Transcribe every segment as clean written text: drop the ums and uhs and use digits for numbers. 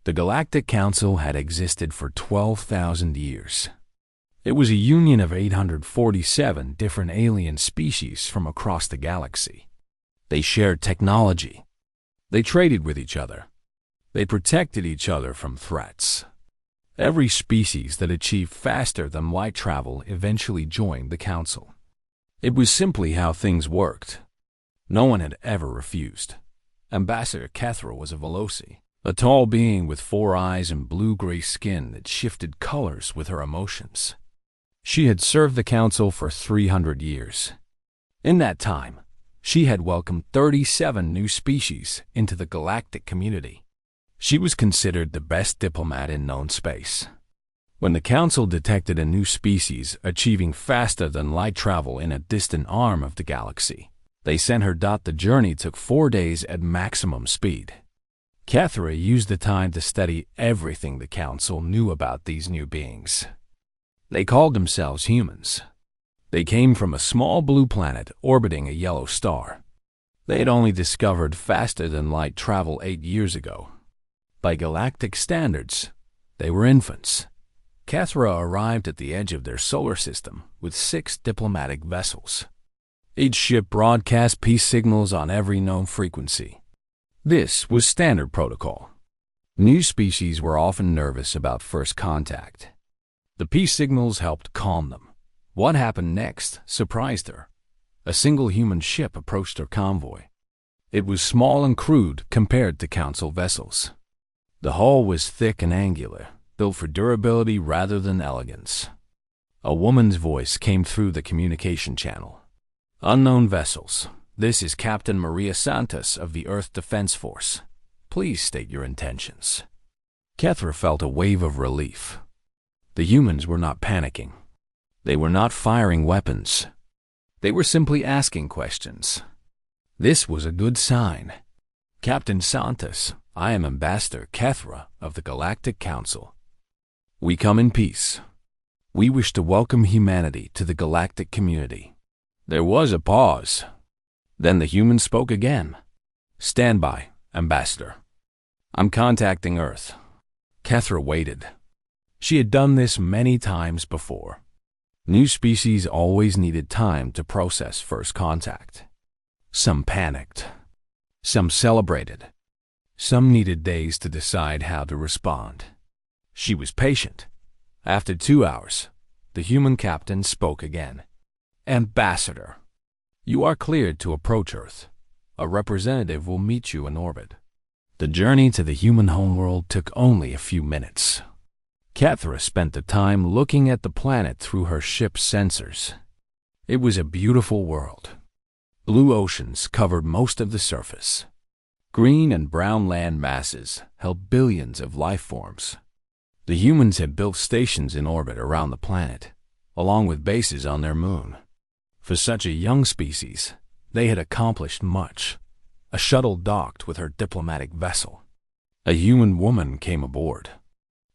The Galactic Council had existed for 12,000 years. It was a union of 847 different alien species from across the galaxy. They shared technology. They traded with each other. They protected each other from threats. Every species that achieved faster than light travel eventually joined the Council. It was simply how things worked. No one had ever refused. Ambassador Kethra was a Veloci, a tall being with 4 eyes and blue-gray skin that shifted colors with her emotions. She had served the Council for 300 years. In that time, she had welcomed 37 new species into the galactic community. She was considered the best diplomat in known space. When the Council detected a new species achieving faster than light travel in a distant arm of the galaxy, they sent her. The journey took 4 days at maximum speed. Kethra used the time to study everything the Council knew about these new beings. They called themselves humans. They came from a small blue planet orbiting a yellow star. They had only discovered faster than light travel 8 years ago. By galactic standards, they were infants. Kethra arrived at the edge of their solar system with 6 diplomatic vessels. Each ship broadcast peace signals on every known frequency. This was standard protocol. New species were often nervous about first contact. The peace signals helped calm them. What happened next surprised her. A single human ship approached her convoy. It was small and crude compared to Council vessels. The hull was thick and angular, built for durability rather than elegance. A woman's voice came through the communication channel. "Unknown vessels, this is Captain Maria Santos of the Earth Defense Force. Please state your intentions." Kethra felt a wave of relief. The humans were not panicking. They were not firing weapons. They were simply asking questions. This was a good sign. "Captain Santos, I am Ambassador Kethra of the Galactic Council. We come in peace. We wish to welcome humanity to the galactic community." There was a pause. Then the human spoke again. "Stand by, Ambassador. I'm contacting Earth." Kethra waited. She had done this many times before. New species always needed time to process first contact. Some panicked. Some celebrated. Some needed days to decide how to respond. She was patient. After 2 hours, the human captain spoke again. "Ambassador, you are cleared to approach Earth. A representative will meet you in orbit." The journey to the human homeworld took only a few minutes. Kethra spent the time looking at the planet through her ship's sensors. It was a beautiful world. Blue oceans covered most of the surface. Green and brown land masses held billions of life forms. The humans had built stations in orbit around the planet, along with bases on their moon. For such a young species, they had accomplished much. A shuttle docked with her diplomatic vessel. A human woman came aboard.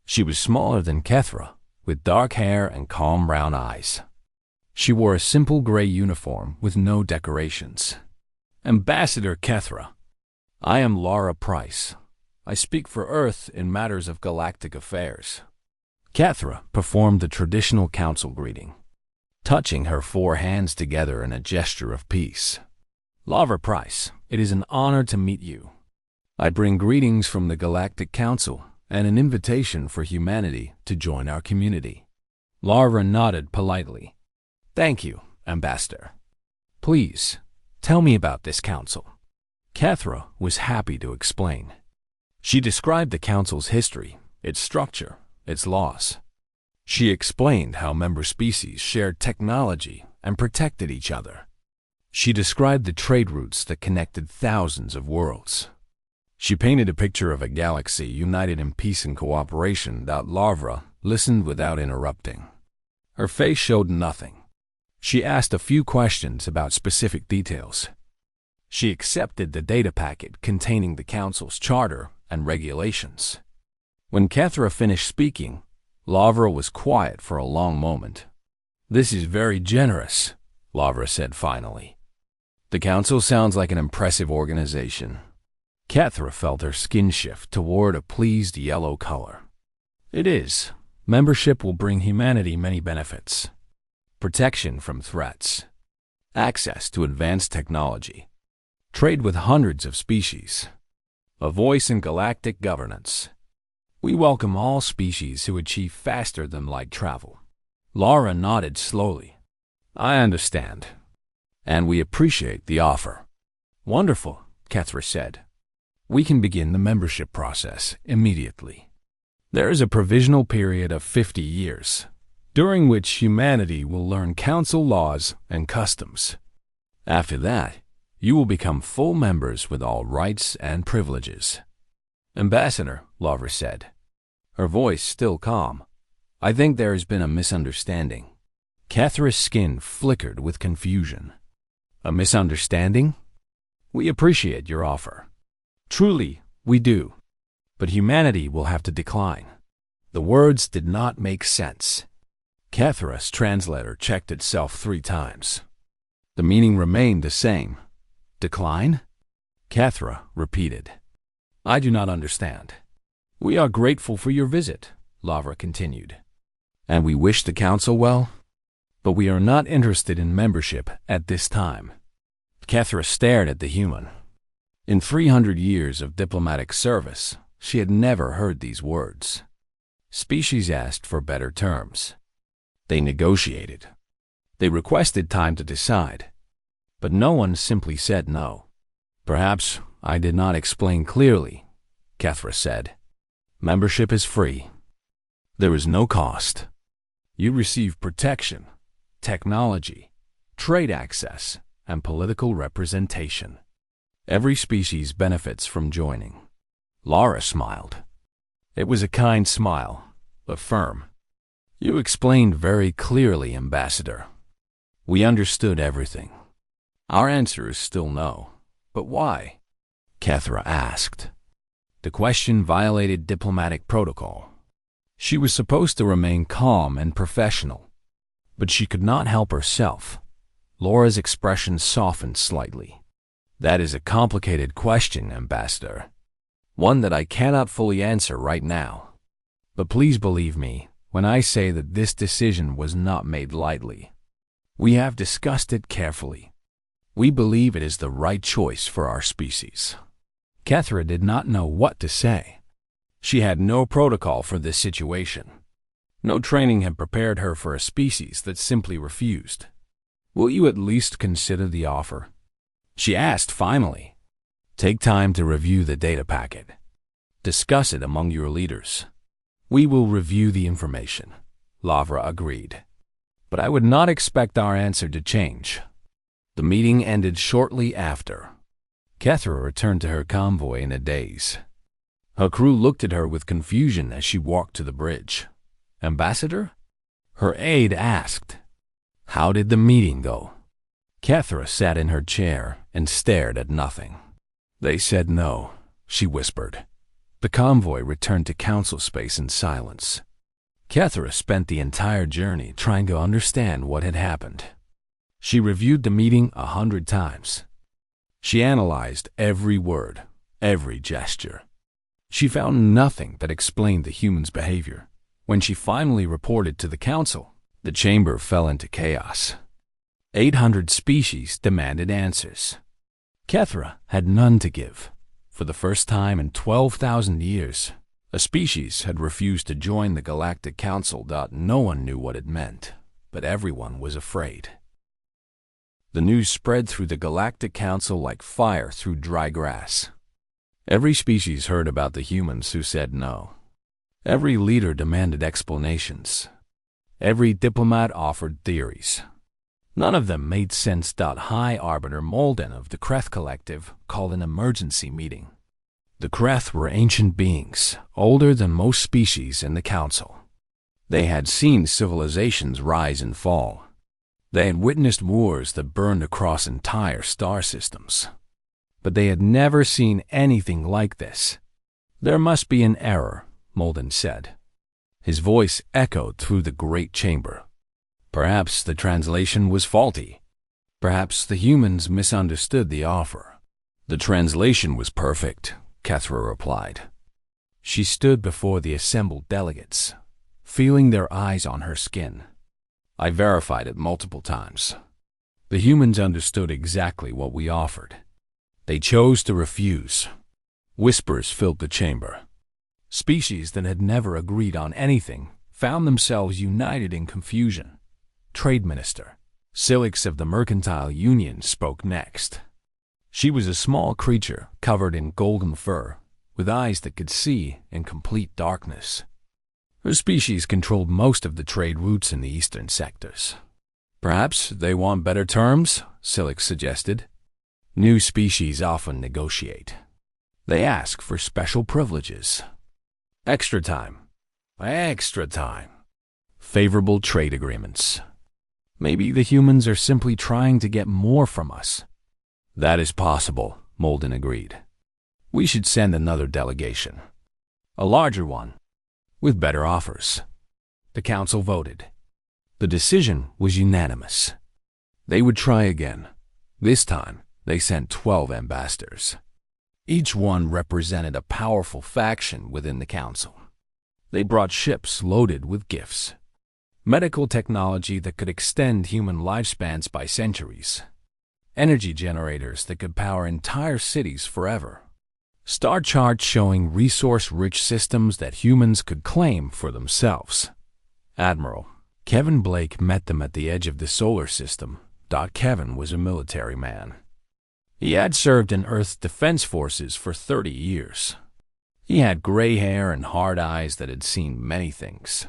She was smaller than Kethra, with dark hair and calm brown eyes. She wore a simple gray uniform with no decorations. "Ambassador Kethra, I am Laura Price. I speak for Earth in matters of galactic affairs." Kethra performed the traditional council greeting, touching her 4 hands together in a gesture of peace. "Laura Price, it is an honor to meet you. I bring greetings from the Galactic Council and an invitation for humanity to join our community." Laura nodded politely. "Thank you, Ambassador. Please, tell me about this council." Kethra was happy to explain. She described the council's history, its structure, its laws. She explained how member species shared technology and protected each other. She described the trade routes that connected thousands of worlds. She painted a picture of a galaxy united in peace and cooperation. Laura listened without interrupting. Her face showed nothing. She asked a few questions about specific details. She accepted the data packet containing the Council's charter and regulations. When Kethra finished speaking, Laura was quiet for a long moment. "This is very generous," Laura said finally. "The Council sounds like an impressive organization." Cathra felt her skin shift toward a pleased yellow color. It is. Membership will bring humanity many benefits. Protection from threats. Access to advanced technology. Trade with hundreds of species. A voice in galactic governance. We welcome all species who achieve faster than light travel. Laura nodded slowly. I understand. And we appreciate the offer. Wonderful, Cathra said. We can begin the membership process immediately. There is a provisional period of 50 years, during which humanity will learn council laws and customs. After that, you will become full members with all rights and privileges. Ambassador, Laura said, her voice still calm, I think there has been a misunderstanding. Cathra's skin flickered with confusion. A misunderstanding? We appreciate your offer. Truly, we do. But humanity will have to decline. The words did not make sense. Cathra's translator checked itself 3 times. The meaning remained the same. Decline? Cathra repeated. I do not understand. We are grateful for your visit, Laura continued. And we wish the council well, but we are not interested in membership at this time. Cathra stared at the human. In 300 years of diplomatic service, she had never heard these words. Species asked for better terms. They negotiated. They requested time to decide. But no one simply said no. Perhaps I did not explain clearly, Cathra said. Membership is free. There is no cost. You receive protection, technology, trade access, and political representation. Every species benefits from joining. Laura smiled. It was a kind smile, but firm. You explained very clearly, Ambassador. We understood everything. Our answer is still no. But why? Cathra asked. The question violated diplomatic protocol. She was supposed to remain calm and professional, but she could not help herself. Laura's expression softened slightly. That is a complicated question, Ambassador. One that I cannot fully answer right now. But please believe me when I say that this decision was not made lightly. We have discussed it carefully. We believe it is the right choice for our species. Cathra did not know what to say. She had no protocol for this situation. No training had prepared her for a species that simply refused. Will you at least consider the offer? She asked finally. Take time to review the data packet. Discuss it among your leaders. We will review the information, Laura agreed. But I would not expect our answer to change. The meeting ended shortly after. Cathra returned to her convoy in a daze. Her crew looked at her with confusion as she walked to the bridge. Ambassador? Her aide asked. How did the meeting go? Cathra sat in her chair and stared at nothing. They said no, she whispered. The convoy returned to council space in silence. Cathra spent the entire journey trying to understand what had happened. She reviewed the meeting 100 times. She analyzed every word, every gesture. She found nothing that explained the human's behavior. When she finally reported to the council, the chamber fell into chaos. 800 species demanded answers. Cathra had none to give. For the first time in 12,000 years, a species had refused to join the Galactic Council. No one knew what it meant, but everyone was afraid. The news spread through the Galactic Council like fire through dry grass. Every species heard about the humans who said no. Every leader demanded explanations. Every diplomat offered theories. None of them made sense. High Arbiter Molden of the Kreth Collective called an emergency meeting. The Kreth were ancient beings, older than most species in the Council. They had seen civilizations rise and fall. They had witnessed wars that burned across entire star systems. But they had never seen anything like this. There must be an error, Molden said. His voice echoed through the great chamber. Perhaps the translation was faulty. Perhaps the humans misunderstood the offer. The translation was perfect, Kethra replied. She stood before the assembled delegates, feeling their eyes on her skin. I verified it multiple times. The humans understood exactly what we offered. They chose to refuse. Whispers filled the chamber. Species that had never agreed on anything found themselves united in confusion. Trade Minister Silix of the Mercantile Union spoke next. She was a small creature covered in golden fur, with eyes that could see in complete darkness. Her species controlled most of the trade routes in the eastern sectors. Perhaps they want better terms, Silix suggested. New species often negotiate. They ask for special privileges. Extra time. Favorable trade agreements. Maybe the humans are simply trying to get more from us. That is possible, Molden agreed. We should send another delegation. A larger one, with better offers. The council voted. The decision was unanimous. They would try again. This time, they sent 12 ambassadors. Each one represented a powerful faction within the council. They brought ships loaded with gifts. Medical technology that could extend human lifespans by centuries. Energy generators that could power entire cities forever. Star charts showing resource-rich systems that humans could claim for themselves. Admiral Kevin Blake met them at the edge of the solar system. Kevin was a military man. He had served in Earth's defense forces for 30 years. He had gray hair and hard eyes that had seen many things.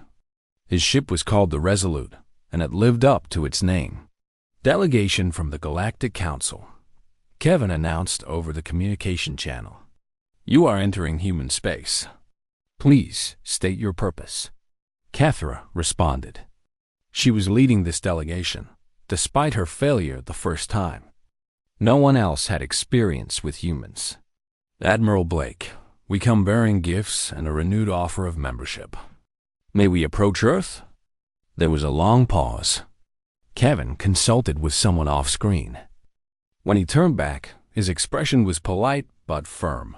His ship was called the Resolute, and it lived up to its name. Delegation from the Galactic Council. Kevin announced over the communication channel. You are entering human space. Please state your purpose. Kethra responded. She was leading this delegation, despite her failure the first time. No one else had experience with humans. Admiral Blake, we come bearing gifts and a renewed offer of membership. May we approach Earth? There was a long pause. Kevin consulted with someone off-screen. When he turned back, his expression was polite but firm.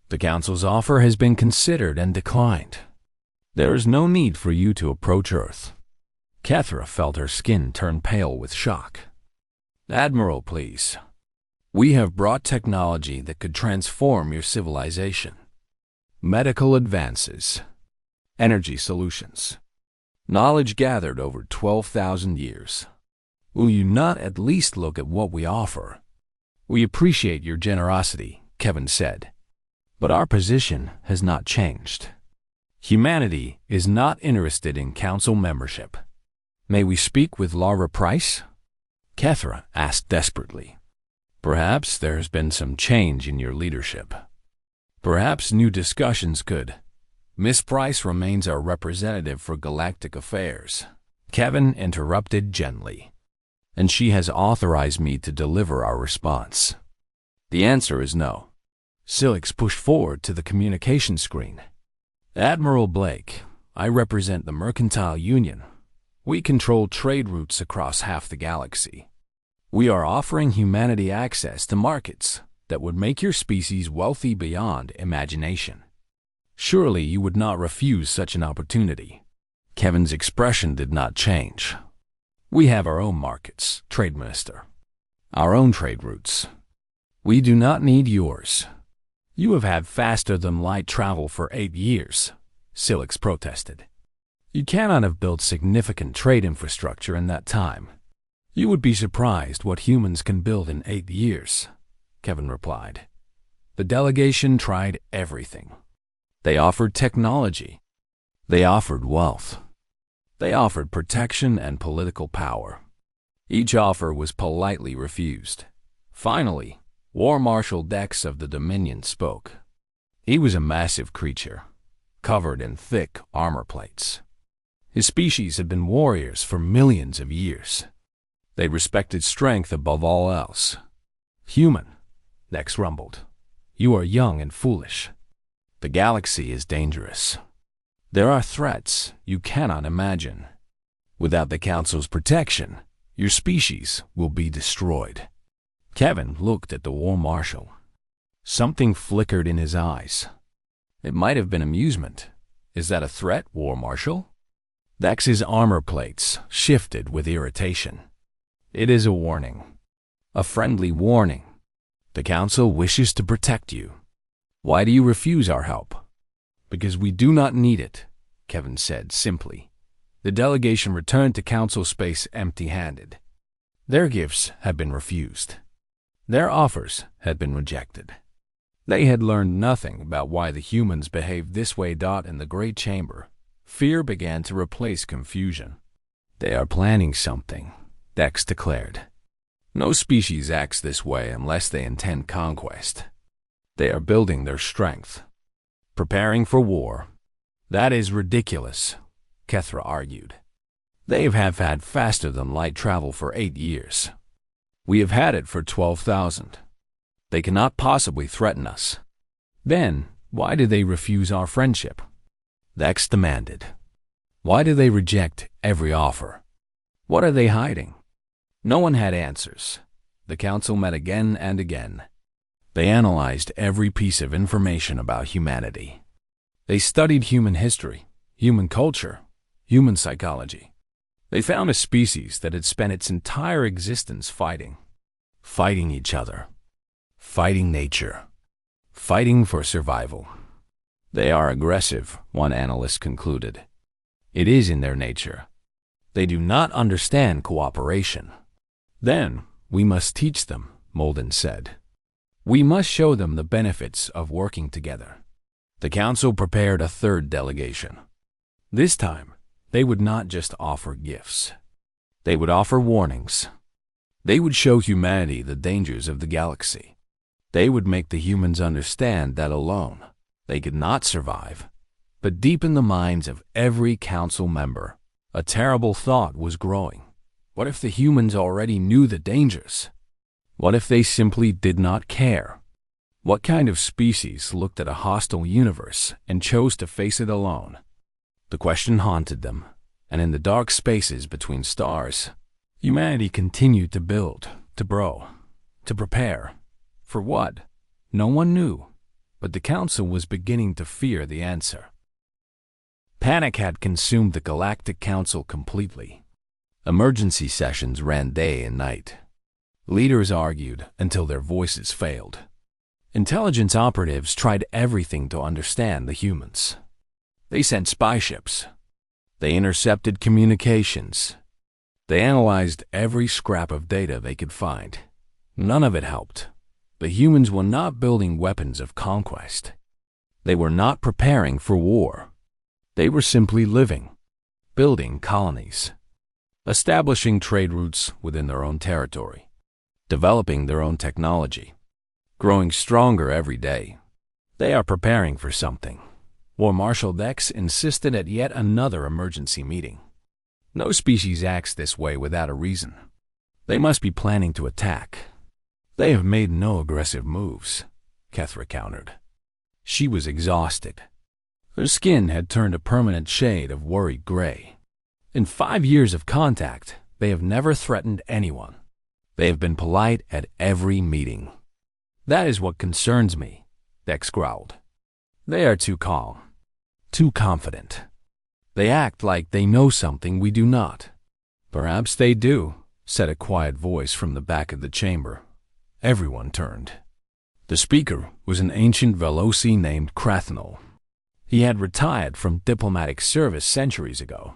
The Council's offer has been considered and declined. There is no need for you to approach Earth. Kethra felt her skin turn pale with shock. Admiral, please. We have brought technology that could transform your civilization. Medical advances. Energy solutions. Knowledge gathered over 12,000 years. Will you not at least look at what we offer? We appreciate your generosity, Kevin said. But our position has not changed. Humanity is not interested in council membership. May we speak with Laura Price? Kethra asked desperately. Perhaps there has been some change in your leadership. Perhaps new discussions could. Miss Price remains our representative for galactic affairs. Kevin interrupted gently. And she has authorized me to deliver our response. The answer is no. Silix pushed forward to the communication screen. Admiral Blake, I represent the Mercantile Union. We control trade routes across half the galaxy. We are offering humanity access to markets that would make your species wealthy beyond imagination. Surely you would not refuse such an opportunity. Kevin's expression did not change. We have our own markets, Trade Minister. Our own trade routes. We do not need yours. You have had faster-than-light travel for 8 years, Silix protested. You cannot have built significant trade infrastructure in that time. You would be surprised what humans can build in 8 years, Kevin replied. The delegation tried everything. They offered technology. They offered wealth. They offered protection and political power. Each offer was politely refused. Finally, War Marshal Dex of the Dominion spoke. He was a massive creature, covered in thick armor plates. His species had been warriors for millions of years. They respected strength above all else. Human, Dex rumbled. You are young and foolish. The galaxy is dangerous. There are threats you cannot imagine. Without the Council's protection, your species will be destroyed. Kevin looked at the War Marshal. Something flickered in his eyes. It might have been amusement. Is that a threat, War Marshal? Dex's armor plates shifted with irritation. It is a warning. A friendly warning. The Council wishes to protect you. Why do you refuse our help? Because we do not need it, Kevin said simply. The delegation returned to Council space empty-handed. Their gifts had been refused. Their offers had been rejected. They had learned nothing about why the humans behaved this way. In the Great Chamber, fear began to replace confusion. They are planning something, Dex declared. No species acts this way unless they intend conquest. They are building their strength, preparing for war. That is ridiculous, Kethra argued. They have had faster-than-light travel for 8 years. We have had it for 12,000. They cannot possibly threaten us. Then, why do they refuse our friendship? Dex demanded. Why do they reject every offer? What are they hiding? No one had answers. The Council met again and again. They analyzed every piece of information about humanity. They studied human history, human culture, human psychology. They found a species that had spent its entire existence fighting each other, fighting nature, fighting for survival. They are aggressive, one analyst concluded. It is in their nature. They do not understand cooperation. Then, we must teach them, Molden said. We must show them the benefits of working together. The Council prepared a third delegation. This time, they would not just offer gifts. They would offer warnings. They would show humanity the dangers of the galaxy. They would make the humans understand that alone they could not survive. But deep in the minds of every Council member, a terrible thought was growing. What if the humans already knew the dangers? What if they simply did not care? What kind of species looked at a hostile universe and chose to face it alone? The question haunted them, and in the dark spaces between stars, humanity continued to build, to grow, to prepare. For what? No one knew, but the Council was beginning to fear the answer. Panic had consumed the Galactic Council completely. Emergency sessions ran day and night. Leaders argued until their voices failed. Intelligence operatives tried everything to understand the humans. They sent spy ships. They intercepted communications. They analyzed every scrap of data they could find. None of it helped. The humans were not building weapons of conquest. They were not preparing for war. They were simply living, building colonies, establishing trade routes within their own territory, developing their own technology, growing stronger every day. They are preparing for something. War Marshal Dex insisted at yet another emergency meeting. No species acts this way without a reason. They must be planning to attack. They have made no aggressive moves, Kethra countered. She was exhausted. Her skin had turned a permanent shade of worried gray. In 5 years of contact, they have never threatened anyone. They have been polite at every meeting. That is what concerns me, Dex growled. They are too calm, too confident. They act like they know something we do not. Perhaps they do, said a quiet voice from the back of the chamber. Everyone turned. The speaker was an ancient Veloci named Krathnul. He had retired from diplomatic service centuries ago.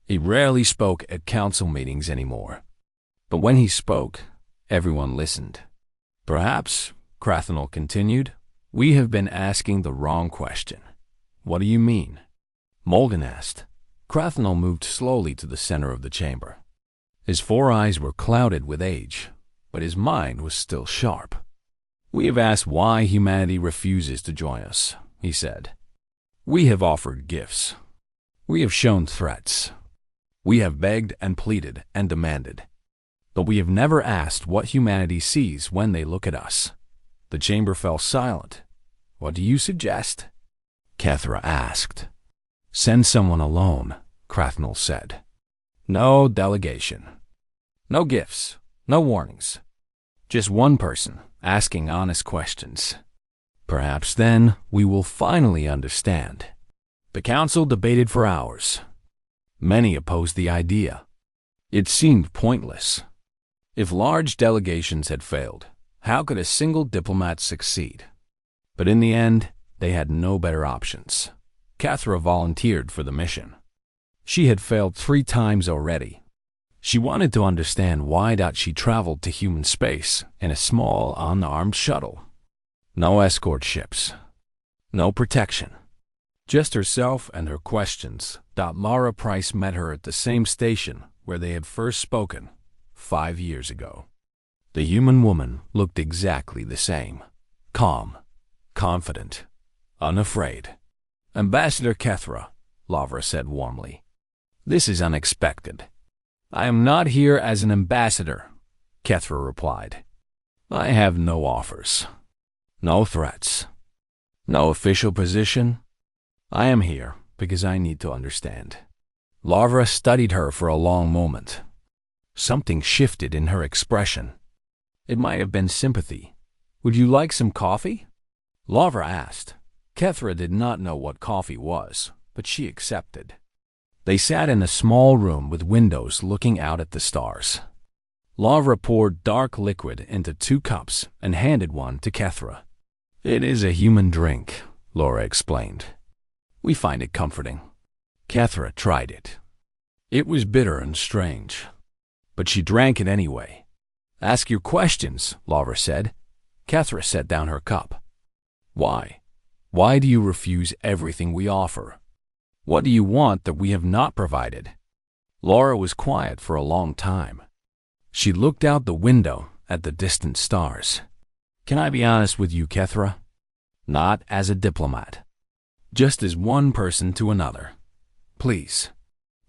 He rarely spoke at council meetings anymore. But when he spoke, everyone listened. Perhaps, Krathnul continued, we have been asking the wrong question. What do you mean? Molden asked. Krathnul moved slowly to the center of the chamber. His 4 eyes were clouded with age, but his mind was still sharp. We have asked why humanity refuses to join us, he said. We have offered gifts. We have shown threats. We have begged and pleaded and demanded. But we have never asked what humanity sees when they look at us. The chamber fell silent. What do you suggest? Kethra asked. Send someone alone, Krathnul said. No delegation. No gifts. No warnings. Just one person asking honest questions. Perhaps then we will finally understand. The council debated for hours. Many opposed the idea. It seemed pointless. If large delegations had failed, how could a single diplomat succeed? But in the end, they had no better options. Cathra volunteered for the mission. She had failed 3 times already. She wanted to understand why she traveled to human space in a small, unarmed shuttle. No escort ships. No protection. Just herself and her questions. Laura Price met her at the same station where they had first spoken 5 years ago. The human woman looked exactly the same. Calm, confident, unafraid. "Ambassador Cathra," Lavra said warmly. "This is unexpected." "I am not here as an ambassador," Cathra replied. "I have no offers, no threats, no official position. I am here because I need to understand." Lavra studied her for a long moment. Something shifted in her expression. It might have been sympathy. "Would you like some coffee?" Lavra asked. Cathra did not know what coffee was, but she accepted. They sat in a small room with windows looking out at the stars. Lavra poured dark liquid into 2 cups and handed one to Cathra. "It is a human drink," Laura explained. "We find it comforting." Cathra tried it. It was bitter and strange, but she drank it anyway. "Ask your questions," Lavra said. Cathra set down her cup. "Why? Why do you refuse everything we offer? What do you want that we have not provided?" Laura was quiet for a long time. She looked out the window at the distant stars. "Can I be honest with you, Cathra? Not as a diplomat. Just as one person to another. Please."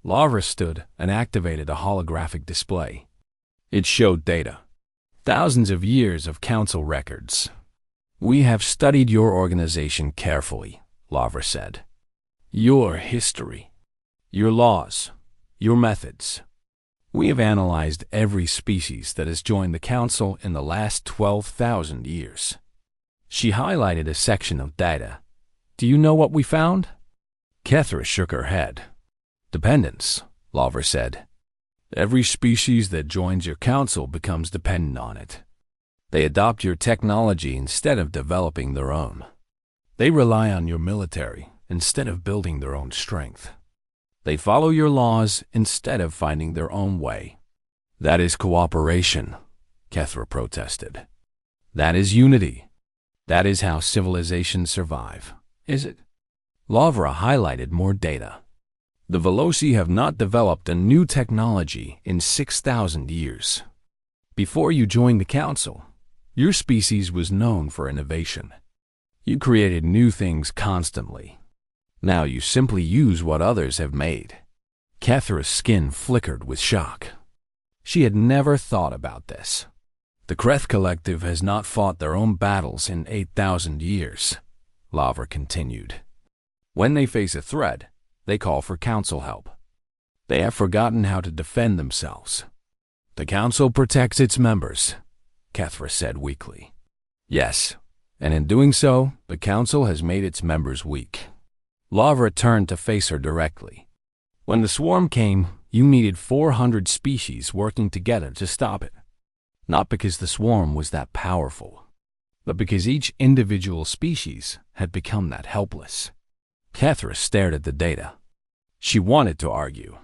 Lavra stood and activated a holographic display. It showed data. Thousands of years of council records. "We have studied your organization carefully," Lavra said. "Your history, your laws, your methods. We have analyzed every species that has joined the council in the last 12,000 years." She highlighted a section of data. "Do you know what we found?" Cathra shook her head. "Dependence," Lavra said. "Every species that joins your council becomes dependent on it. They adopt your technology instead of developing their own. They rely on your military instead of building their own strength. They follow your laws instead of finding their own way." "That is cooperation," Cathra protested. "That is unity. That is how civilizations survive, is it?" Lavra highlighted more data. "The Veloci have not developed a new technology in 6,000 years. Before you joined the council, your species was known for innovation. You created new things constantly. Now you simply use what others have made." Cathra's skin flickered with shock. She had never thought about this. "The Kreth Collective has not fought their own battles in 8,000 years, Lavra continued. "When they face a threat, they call for council help. They have forgotten how to defend themselves." "The council protects its members," Cathra said weakly. "Yes, and in doing so, the council has made its members weak." Lavra turned to face her directly. "When the swarm came, you needed 400 species working together to stop it. Not because the swarm was that powerful, but because each individual species had become that helpless." Cathra stared at the data. She wanted to argue.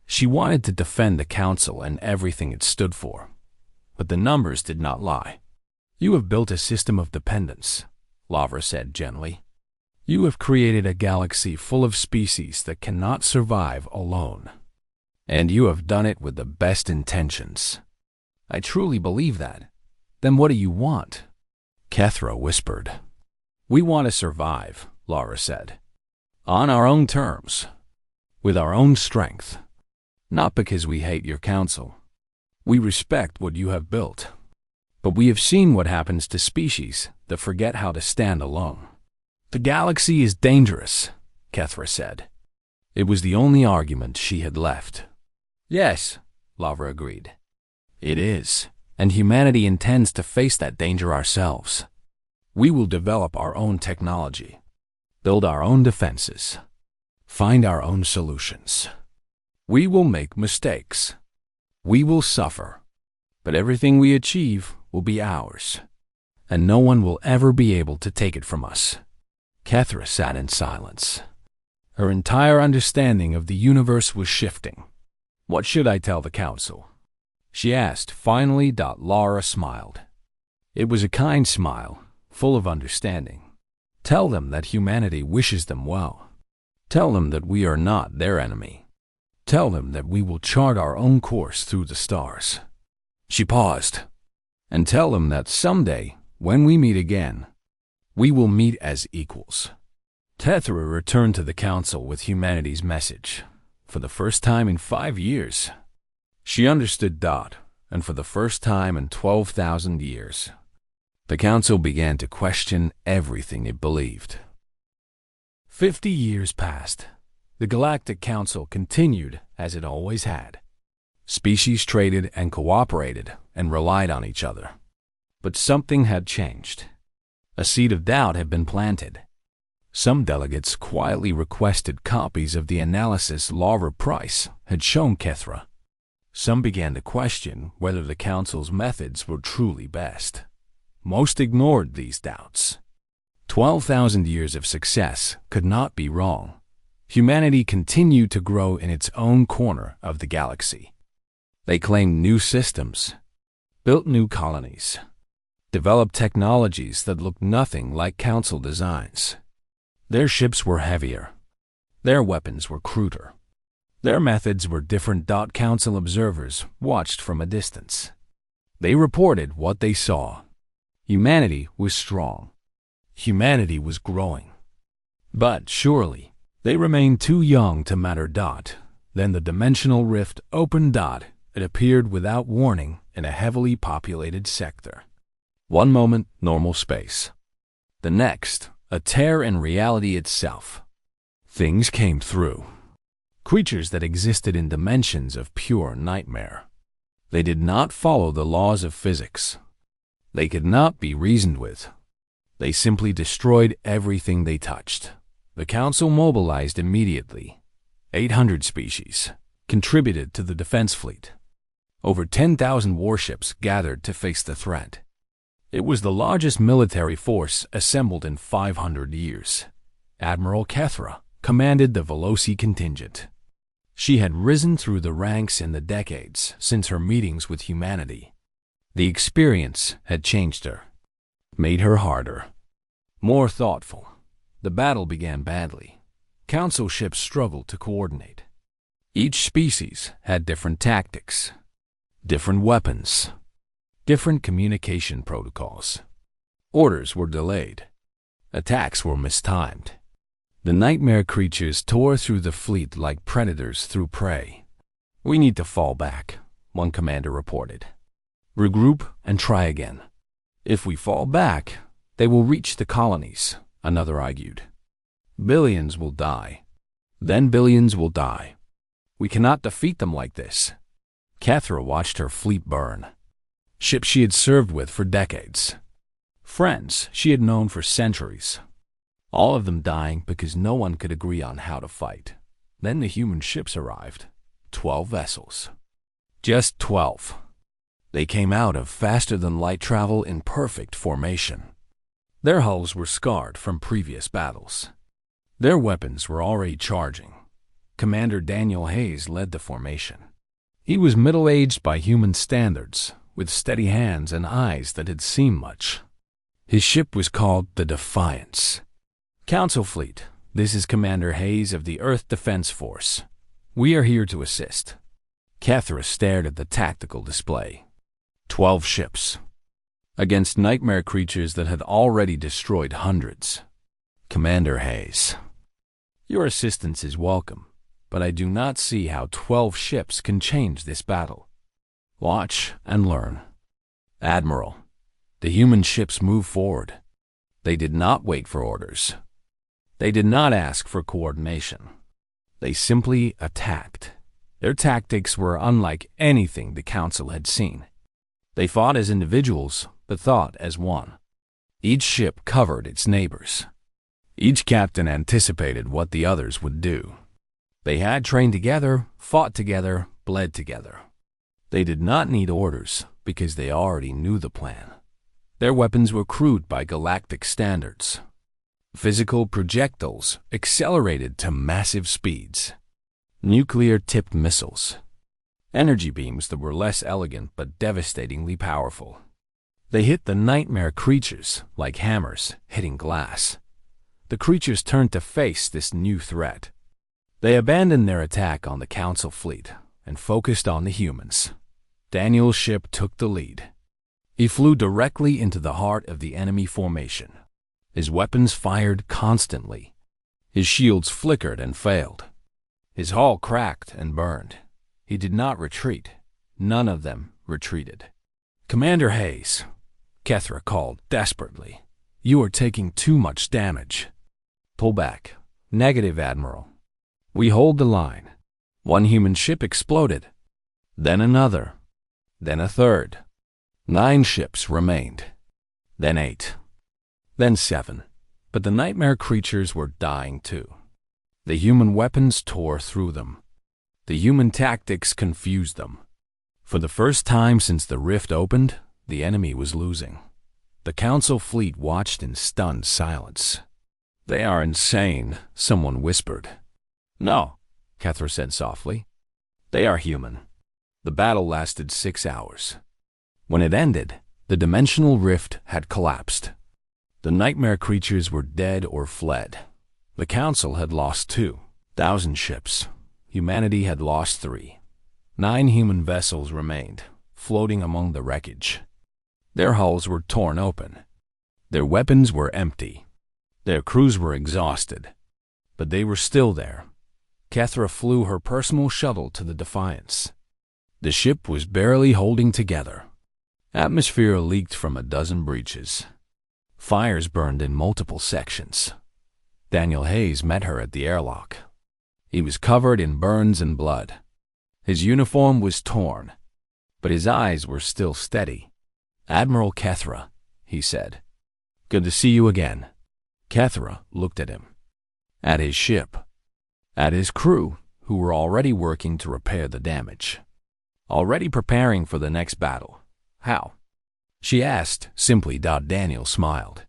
She wanted to defend the council and everything it stood for. But the numbers did not lie. "You have built a system of dependence," Lavra said gently. "You have created a galaxy full of species that cannot survive alone. And you have done it with the best intentions." "I truly believe that. Then what do you want?" Cathra whispered. "We want to survive," Lavra said. "On our own terms. With our own strength. Not because we hate your council. We respect what you have built. But we have seen what happens to species that forget how to stand alone." "The galaxy is dangerous," Cathra said. It was the only argument she had left. "Yes," Lavra agreed. "It is, and humanity intends to face that danger ourselves. We will develop our own technology, build our own defenses, find our own solutions. We will make mistakes. We will suffer. But everything we achieve will be ours, and no one will ever be able to take it from us." Kethra sat in silence. Her entire understanding of the universe was shifting. "What should I tell the council?" she asked finally. Lara smiled. It was a kind smile, full of understanding. "Tell them that humanity wishes them well. Tell them that we are not their enemy. Tell them that we will chart our own course through the stars." She paused. "And tell them that someday, when we meet again, we will meet as equals." Kethra returned to the council with humanity's message. For the first time in 5 years, she understood Dot, and for the first time in 12,000 years, the council began to question everything it believed. 50 years passed. The Galactic Council continued as it always had. Species traded and cooperated and relied on each other. But something had changed. A seed of doubt had been planted. Some delegates quietly requested copies of the analysis Lara Price had shown Kethra. Some began to question whether the Council's methods were truly best. Most ignored these doubts. 12,000 years of success could not be wrong. Humanity continued to grow in its own corner of the galaxy. They claimed new systems, built new colonies, developed technologies that looked nothing like Council designs. Their ships were heavier. Their weapons were cruder. Their methods were different. Council observers watched from a distance. They reported what they saw. Humanity was strong. Humanity was growing. But surely, they remained too young to matter. Then the dimensional rift opened. It appeared without warning in a heavily populated sector. One moment, normal space. The next, a tear in reality itself. Things came through. Creatures that existed in dimensions of pure nightmare. They did not follow the laws of physics. They could not be reasoned with. They simply destroyed everything they touched. The Council mobilized immediately. 800 species contributed to the defense fleet. Over 10,000 warships gathered to face the threat. It was the largest military force assembled in 500 years. Admiral Kethra commanded the Veloci contingent. She had risen through the ranks in the decades since her meetings with humanity. The experience had changed her, made her harder, more thoughtful. The battle began badly. Council ships struggled to coordinate. Each species had different tactics, different weapons, different communication protocols. Orders were delayed. Attacks were mistimed. The nightmare creatures tore through the fleet like predators through prey. "We need to fall back," one commander reported. "Regroup and try again. If we fall back, they will reach the colonies," another argued. "Billions will die. Then billions will die. We cannot defeat them like this." Kethra watched her fleet burn. Ships she had served with for decades. Friends she had known for centuries. All of them dying because no one could agree on how to fight. Then the human ships arrived. 12 vessels. Just 12. They came out of faster-than-light travel in perfect formation. Their hulls were scarred from previous battles. Their weapons were already charging. Commander Daniel Hayes led the formation. He was middle-aged by human standards, with steady hands and eyes that had seen much. His ship was called the Defiance. "Council Fleet, this is Commander Hayes of the Earth Defense Force. We are here to assist." Kethra stared at the tactical display. 12 ships. Against nightmare creatures that had already destroyed hundreds. Commander Hayes, your assistance is welcome, but I do not see how 12 ships can change this battle. Watch and learn. Admiral, the human ships moved forward. They did not wait for orders. They did not ask for coordination. They simply attacked. Their tactics were unlike anything the Council had seen. They fought as individuals, but thought as one. Each ship covered its neighbors. Each captain anticipated what the others would do. They had trained together, fought together, bled together. They did not need orders because they already knew the plan. Their weapons were crude by galactic standards. Physical projectiles accelerated to massive speeds. Nuclear-tipped missiles. Energy beams that were less elegant but devastatingly powerful. They hit the nightmare creatures like hammers hitting glass. The creatures turned to face this new threat. They abandoned their attack on the Council fleet and focused on the humans. Daniel's ship took the lead. He flew directly into the heart of the enemy formation. His weapons fired constantly. His shields flickered and failed. His hull cracked and burned. He did not retreat. None of them retreated. "Commander Hayes," Kethra called desperately, "you are taking too much damage." "Pull back." "Negative, Admiral. We hold the line." One human ship exploded. Then another. Then a third. 9 ships remained. Then 8. Then 7. But the nightmare creatures were dying too. The human weapons tore through them. The human tactics confused them. For the first time since the rift opened, the enemy was losing. The Council fleet watched in stunned silence. "They are insane," someone whispered. "No," Kethra said softly. "They are human." The battle lasted 6 hours. When it ended, the dimensional rift had collapsed. The nightmare creatures were dead or fled. The Council had lost 2,000 ships. Humanity had lost 3. 9 human vessels remained, floating among the wreckage. Their hulls were torn open. Their weapons were empty. Their crews were exhausted. But they were still there. Kethra flew her personal shuttle to the Defiance. The ship was barely holding together. Atmosphere leaked from a dozen breaches. Fires burned in multiple sections. Daniel Hayes met her at the airlock. He was covered in burns and blood. His uniform was torn, but his eyes were still steady. "Admiral Kethra," he said. "Good to see you again." Kethra looked at him, at his ship, at his crew, who were already working to repair the damage, already preparing for the next battle. "How?" she asked simply. Daniel smiled.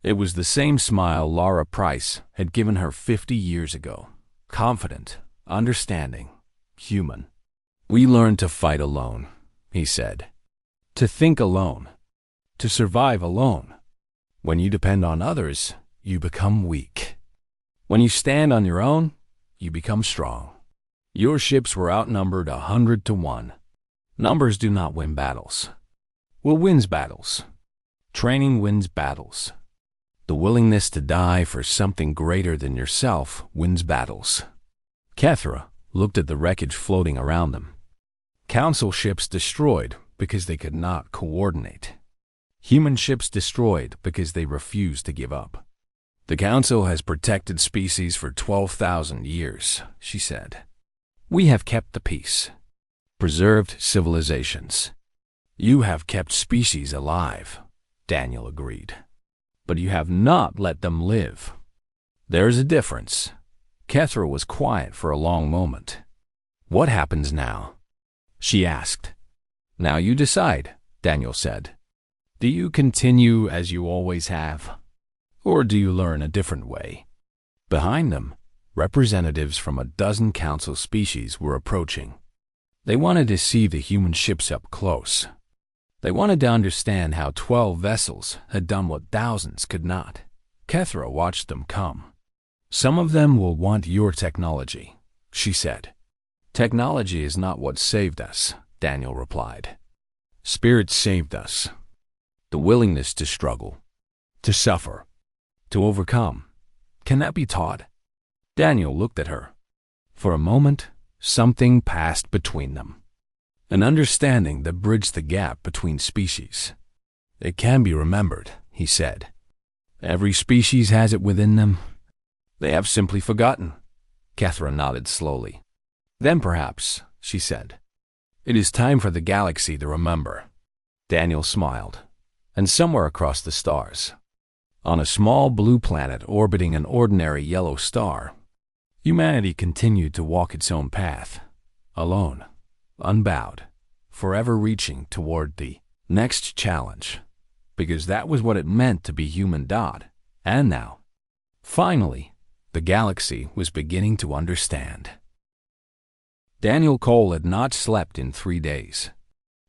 It was the same smile Laura Price had given her 50 years ago. Confident, understanding, human. "We learned to fight alone," he said. "To think alone. To survive alone. When you depend on others, you become weak. When you stand on your own, you become strong. Your ships were outnumbered 100 to 1. Numbers do not win battles. Will wins battles. Training wins battles. The willingness to die for something greater than yourself wins battles." Kethra looked at the wreckage floating around them. Council ships destroyed because they could not coordinate. Human ships destroyed because they refused to give up. "The Council has protected species for 12,000 years, she said. "We have kept the peace, preserved civilizations. You have kept species alive," Daniel agreed. "But you have not let them live. There is a difference." Kethra was quiet for a long moment. "What happens now?" she asked. "Now you decide," Daniel said. "Do you continue as you always have? Or do you learn a different way?" Behind them, representatives from a dozen Council species were approaching. They wanted to see the human ships up close. They wanted to understand how 12 vessels had done what thousands could not. Kethra watched them come. "Some of them will want your technology," she said. "Technology is not what saved us," Daniel replied. "Spirit saved us. The willingness to struggle, to suffer, to overcome. Can that be taught?" Daniel looked at her. For a moment, something passed between them. An understanding that bridged the gap between species. "It can be remembered," he said. "Every species has it within them. They have simply forgotten." Kethra nodded slowly. "Then perhaps," she said, "it is time for the galaxy to remember." Daniel smiled, and somewhere across the stars, On a small blue planet orbiting an ordinary yellow star, humanity continued to walk its own path, alone, unbowed, forever reaching toward the next challenge, because that was what it meant to be human. And now, finally, the galaxy was beginning to understand. Daniel Cole had not slept in 3 days.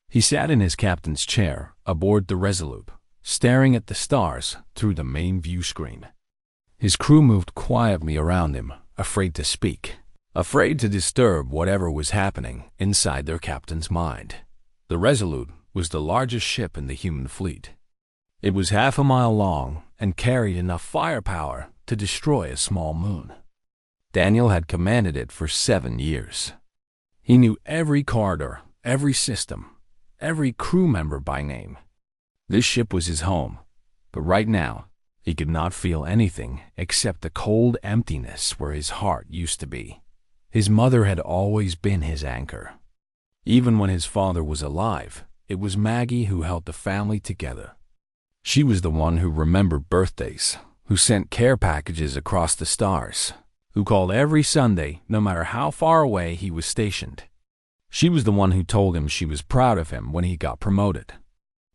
He sat in his captain's chair aboard the Resolute, staring at the stars through the main view screen. His crew moved quietly around him, afraid to speak, afraid to disturb whatever was happening inside their captain's mind. The Resolute was the largest ship in the human fleet. It was half a mile long and carried enough firepower to destroy a small moon. Daniel had commanded it for 7 years. He knew every corridor, every system, every crew member by name. This ship was his home, but right now, he could not feel anything except the cold emptiness where his heart used to be. His mother had always been his anchor. Even when his father was alive, it was Maggie who held the family together. She was the one who remembered birthdays, who sent care packages across the stars, who called every Sunday no matter how far away he was stationed. She was the one who told him she was proud of him when he got promoted.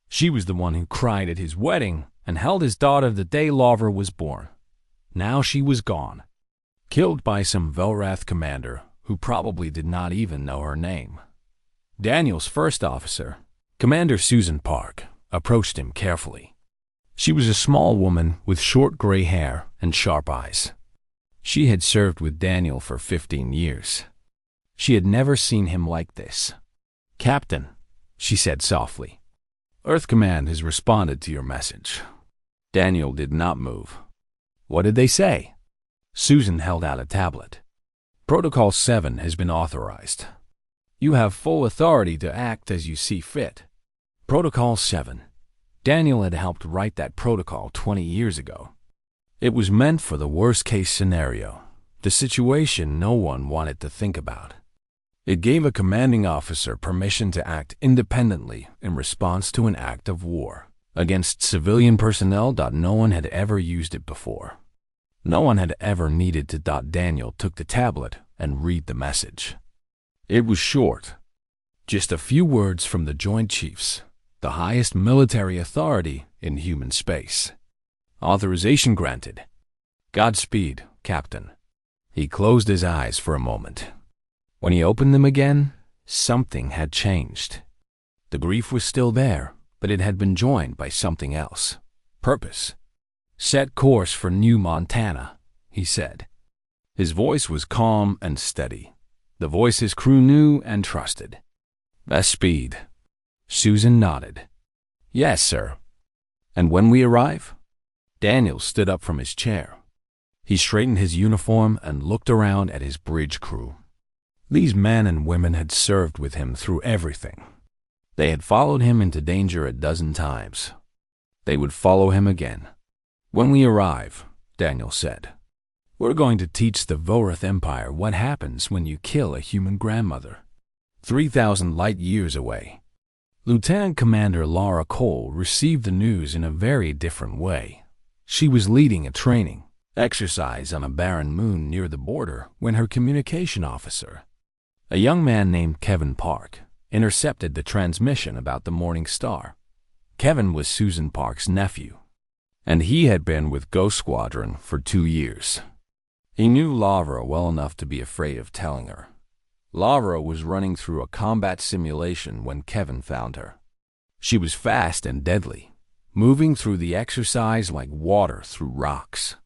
She was the one who cried at his wedding and held his daughter the day Lavra was born. Now she was gone, killed by some Velrath commander who probably did not even know her name. Daniel's first officer, Commander Susan Park, approached him carefully. She was a small woman with short gray hair and sharp eyes. She had served with Daniel for 15 years. She had never seen him like this. "Captain," she said softly, "Earth Command has responded to your message." Daniel did not move. "What did they say?" Susan held out a tablet. "Protocol 7 has been authorized. You have full authority to act as you see fit." Protocol 7. Daniel had helped write that protocol 20 years ago. It was meant for the worst-case scenario, the situation no one wanted to think about. It gave a commanding officer permission to act independently in response to an act of war against civilian personnel. No one had ever used it before. No one had ever needed to. Daniel took the tablet and read the message. It was short, just a few words from the Joint Chiefs, the highest military authority in human space. Authorization granted. Godspeed, Captain. He closed his eyes for a moment. When he opened them again, something had changed. The grief was still there, but it had been joined by something else. Purpose. "Set course for New Montana," he said. His voice was calm and steady, the voice his crew knew and trusted. "Best speed." Susan nodded. "Yes, sir." "And when we arrive?" Daniel stood up from his chair. He straightened his uniform and looked around at his bridge crew. These men and women had served with him through everything. They had followed him into danger a dozen times. They would follow him again. "When we arrive," Daniel said, "we're going to teach the Vorath Empire what happens when you kill a human grandmother, 3,000 light years away." Lieutenant Commander Laura Cole received the news in a very different way. She was leading a training exercise on a barren moon near the border when her communication officer, a young man named Kevin Park, intercepted the transmission about the morning star. Kevin was Susan Park's nephew, and he had been with Ghost Squadron for 2 years. He knew Lavra well enough to be afraid of telling her. Lavra was running through a combat simulation when Kevin found her. She was fast and deadly, moving through the exercise like water through rocks.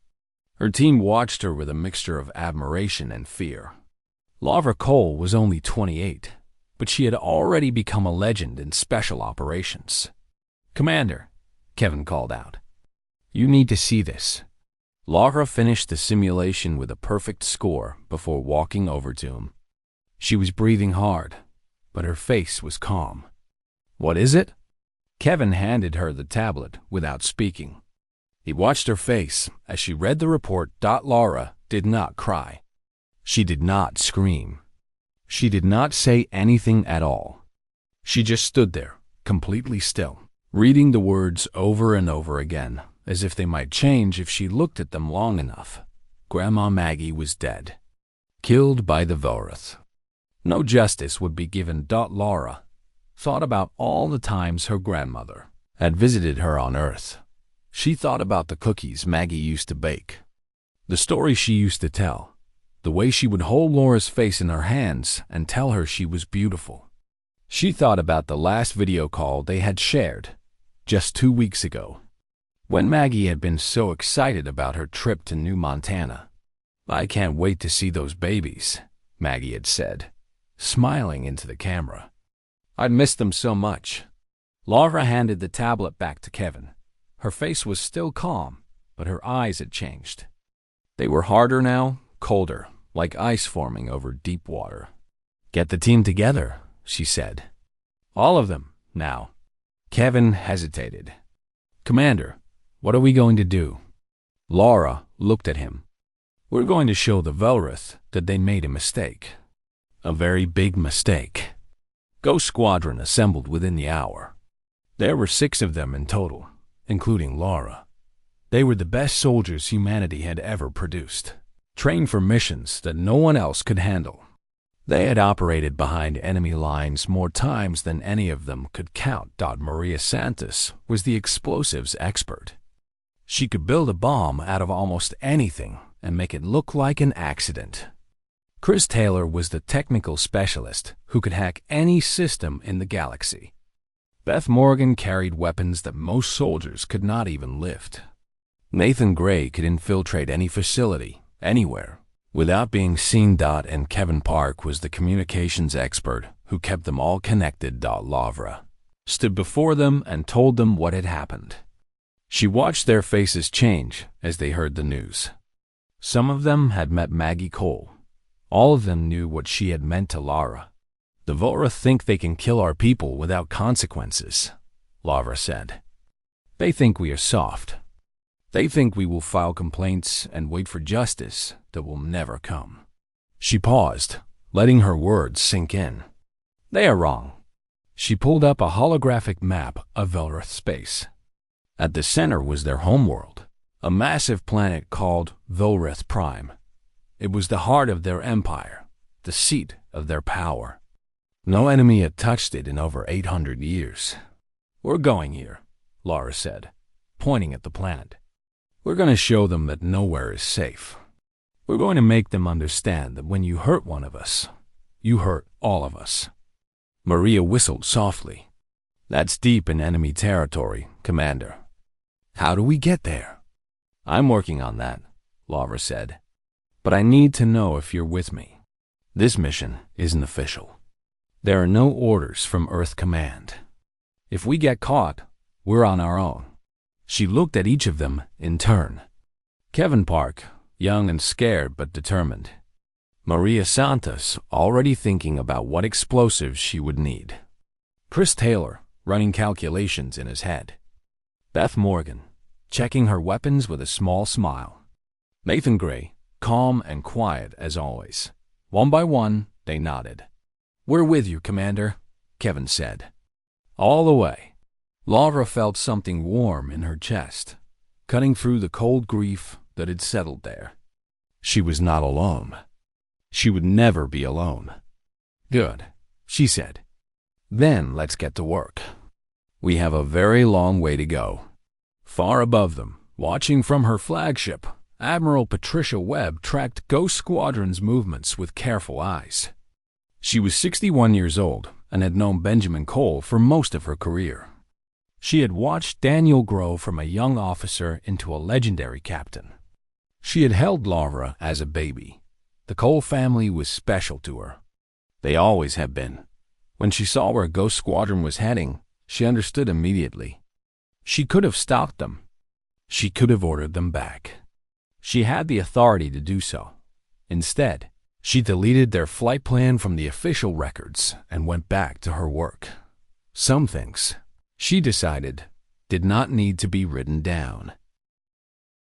Her team watched her with a mixture of admiration and fear. Lavra Cole was only 28, but she had already become a legend in special operations. "Commander," Kevin called out, "you need to see this." Lavra finished the simulation with a perfect score before walking over to him. She was breathing hard, but her face was calm. "What is it?" Kevin handed her the tablet without speaking. He watched her face as she read the report. Laura did not cry. She did not scream. She did not say anything at all. She just stood there, completely still, reading the words over and over again, as if they might change if she looked at them long enough. Grandma Maggie was dead, killed by the Volrath. No justice would be given. Laura thought about all the times her grandmother had visited her on Earth. She thought about the cookies Maggie used to bake, the stories she used to tell, the way she would hold Laura's face in her hands and tell her she was beautiful. She thought about the last video call they had shared just 2 weeks ago, when Maggie had been so excited about her trip to New Montana. "I can't wait to see those babies," Maggie had said, smiling into the camera. "I'd miss them so much." Laura handed the tablet back to Kevin. Her face was still calm, but her eyes had changed. They were harder now, colder, like ice forming over deep water. "Get the team together," she said. "All of them, now." Kevin hesitated. "Commander, what are we going to do?" Laura looked at him. "We're going to show the Volrath that they made a mistake. A very big mistake." Ghost Squadron assembled within the hour. There were 6 of them in total, including Laura. They were the best soldiers humanity had ever produced, trained for missions that no one else could handle. They had operated behind enemy lines more times than any of them could count. Maria Santos was the explosives expert. She could build a bomb out of almost anything and make it look like an accident. Chris Taylor was the technical specialist who could hack any system in the galaxy. Beth Morgan carried weapons that most soldiers could not even lift. Nathan Gray could infiltrate any facility, anywhere, without being seen. And Kevin Park was the communications expert who kept them all connected. Laura stood before them and told them what had happened. She watched their faces change as they heard the news. Some of them had met Maggie Cole. All of them knew what she had meant to Laura. "The Volrath think they can kill our people without consequences," Laura said. "They think we are soft. They think we will file complaints and wait for justice that will never come." She paused, letting her words sink in. "They are wrong." She pulled up a holographic map of Volrath space. At the center was their homeworld, a massive planet called Volrath Prime. It was the heart of their empire, the seat of their power. No enemy had touched it in over 800 years. "We're going here," Laura said, pointing at the planet. "We're going to show them that nowhere is safe. We're going to make them understand that when you hurt one of us, you hurt all of us." Maria whistled softly. "That's deep in enemy territory, Commander. How do we get there?" "I'm working on that," Laura said. "But I need to know if you're with me. This mission isn't official. There are no orders from Earth Command. If we get caught, we're on our own." She looked at each of them in turn. Kevin Park, young and scared but determined. Maria Santos, already thinking about what explosives she would need. Chris Taylor, running calculations in his head. Beth Morgan, checking her weapons with a small smile. Nathan Gray, calm and quiet as always. One by one, they nodded. "We're with you, Commander," Kevin said. "All the way." Laura felt something warm in her chest, cutting through the cold grief that had settled there. She was not alone. She would never be alone. "Good," she said. "Then let's get to work. We have a very long way to go." Far above them, watching from her flagship, Admiral Patricia Webb tracked Ghost Squadron's movements with careful eyes. She was 61 years old and had known Benjamin Cole for most of her career. She had watched Daniel grow from a young officer into a legendary captain. She had held Laura as a baby. The Cole family was special to her. They always have been. When she saw where Ghost Squadron was heading, she understood immediately. She could have stopped them. She could have ordered them back. She had the authority to do so. Instead, she deleted their flight plan from the official records and went back to her work. Some things, she decided, did not need to be written down.